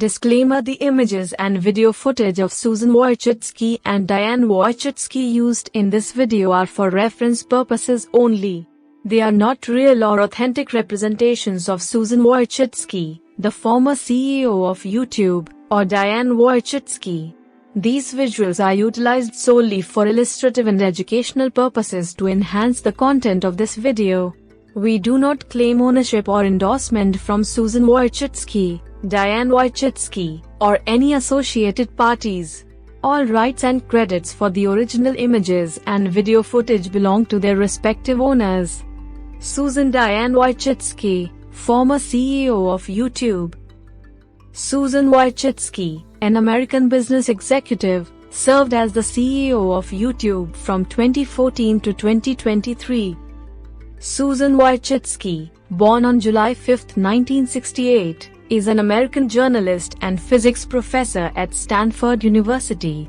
Disclaimer: the images and video footage of Susan Wojcicki and Diane Wojcicki used in this video are for reference purposes only. They are not real or authentic representations of Susan Wojcicki, the former CEO of YouTube, or Diane Wojcicki. These visuals are utilized solely for illustrative and educational purposes to enhance the content of this video. We do not claim ownership or endorsement from Susan Wojcicki, Diane Wojcicki, or any associated parties. All rights and credits for the original images and video footage belong to their respective owners. Susan Diane Wojcicki, former CEO of YouTube. Susan Wojcicki, an American business executive, served as the CEO of YouTube from 2014 to 2023. Susan Wojcicki, born on July 5, 1968, is an American journalist and physics professor at Stanford University.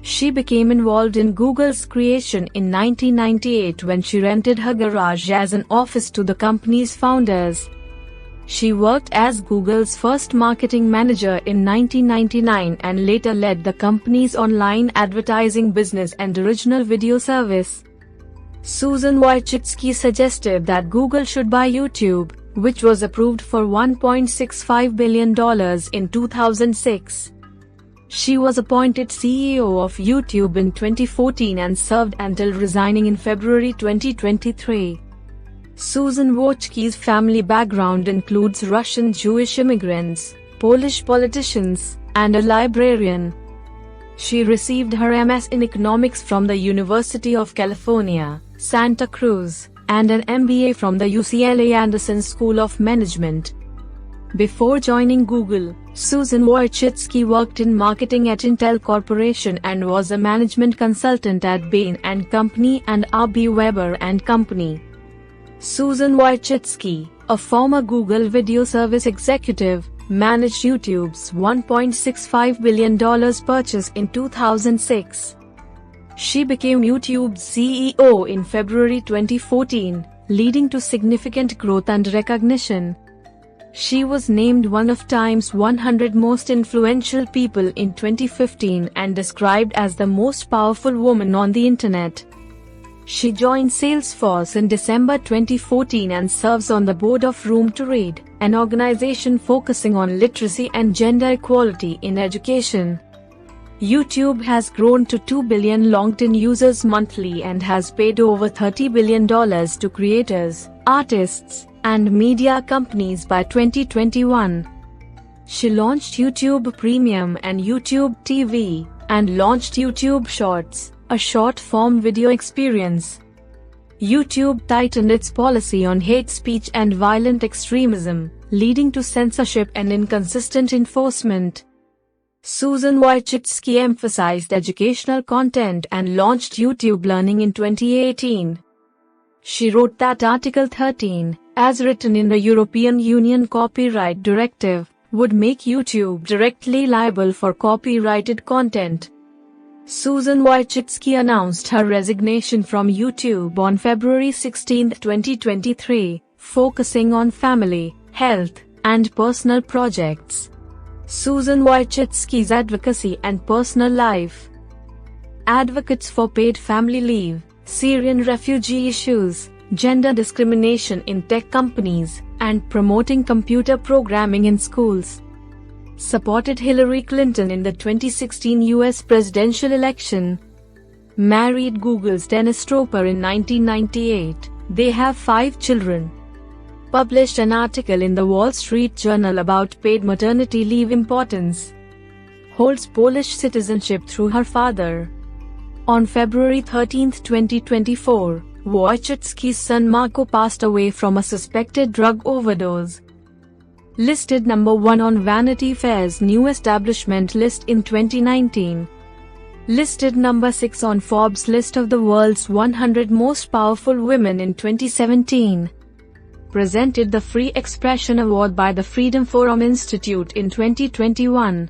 She became involved in Google's creation in 1998 when she rented her garage as an office to the company's founders. She worked as Google's first marketing manager in 1999 and later led the company's online advertising business and original video service. Susan Wojcicki suggested that Google should buy YouTube, which was approved for $1.65 billion in 2006. She was appointed CEO of YouTube in 2014 and served until resigning in February 2023. Susan Wojcicki's family background includes Russian Jewish immigrants, Polish politicians, and a librarian. She received her MS in economics from the University of California, Santa Cruz, and an MBA from the UCLA Anderson School of Management. Before joining Google, Susan Wojcicki worked in marketing at Intel Corporation and was a management consultant at Bain & Company and R.B. Weber & Company. Susan Wojcicki, a former Google video service executive, managed YouTube's $1.65 billion purchase in 2006. She became YouTube's CEO in February 2014, leading to significant growth and recognition. She was named one of Time's 100 most influential people in 2015 and described as the most powerful woman on the internet. She joined Salesforce in December 2014 and serves on the board of Room to Read, an organization focusing on literacy and gender equality in education. YouTube has grown to 2 billion logged-in users monthly and has paid over $30 billion to creators, artists, and media companies by 2021. She launched YouTube Premium and YouTube TV, and launched YouTube Shorts, a short-form video experience. YouTube tightened its policy on hate speech and violent extremism, leading to censorship and inconsistent enforcement. Susan Wojcicki emphasized educational content and launched YouTube Learning in 2018. She wrote that Article 13, as written in the European Union Copyright Directive, would make YouTube directly liable for copyrighted content. Susan Wojcicki announced her resignation from YouTube on February 16, 2023, focusing on family, health, and personal projects. Susan Wojcicki's advocacy and personal life. Advocates for paid family leave, Syrian refugee issues, gender discrimination in tech companies, and promoting computer programming in schools. Supported Hillary Clinton in the 2016 US presidential election. Married Google's Dennis Tropper in 1998. They have 5 children. Published an article in the Wall Street Journal about paid maternity leave importance. Holds Polish citizenship through her father. On February 13, 2024, Wojcicki's son Marco passed away from a suspected drug overdose. Listed number 1 on Vanity Fair's new establishment list in 2019. Listed number 6 on Forbes' list of the world's 100 most powerful women in 2017. Presented the Free Expression Award by the Freedom Forum Institute in 2021.